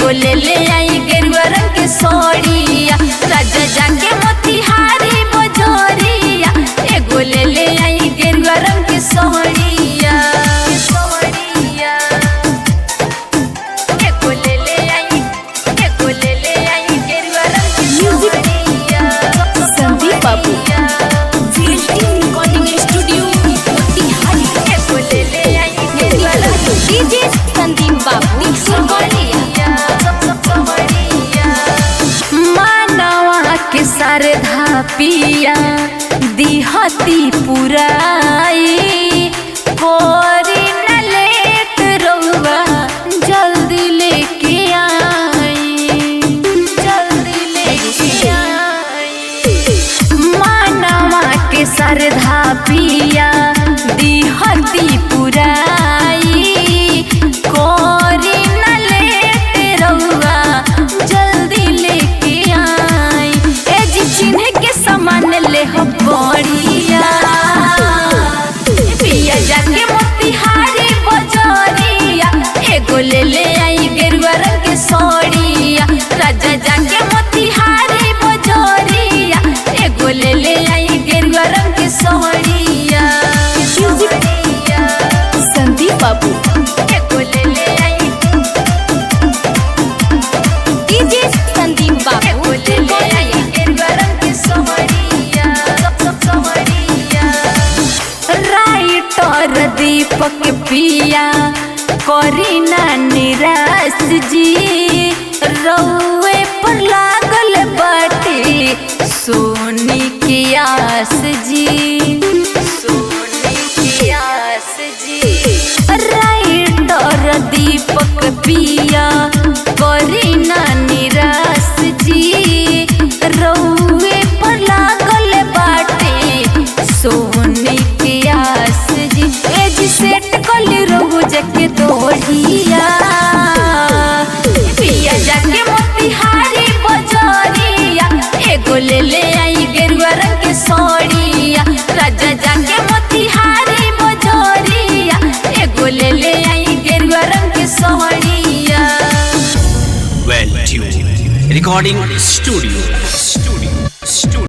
एगो ले ले आई गेरुआ रंग के सोड़िया। राजा जाके मोतिहारी बजोरिया एगो ले ले आई गेरुआ रंग के सोड़िया। एगो ले ले आई गेरुआ रंग के सोड़िया। संदीप बाबू डीजे संदीप बाबू मानवा के सरधा पिया दिहती पुराई कोरी न लेट रहुआ जल्दी लेके आई मानवा के सरधा पिया दिहती पुराई कोरी न लेट रहुआ जल्दी लेके आई। ए जी चिन्ह के सामान ले हो बढ़िया पिया जाके मोतिहारी बजोरिया एगो ले ले आई गेरुआ रंग के सोड़िया। राजा जाके मोतिहारी बजोरिया एगो ले ले आई गेरुआ रंग के सोड़िया। संदीप बाबू एगो ले ले आई डीजे संदीप बाबू एगो ले ले आई गेरुआ रंग के सोड़िया। राइटर दीपक पिया करीना निराश जी रउए पर लागल बाटे सोनी की आस जी। राइटर दीपक पिया करीना निराश जी रउए पर लागल बाटे सोनी की आस जी। ए जी सेट कल रहू जाके दोढ़िया पिया जाके मोतिहारी बजोरिया एगो ले ले आई गेरुआ रंग के सोड़िया। राजा जाके मोतिहारी बजोरिया एगो ले ले आई गेरुआ रंग के सोड़िया। Well tuned recording studio।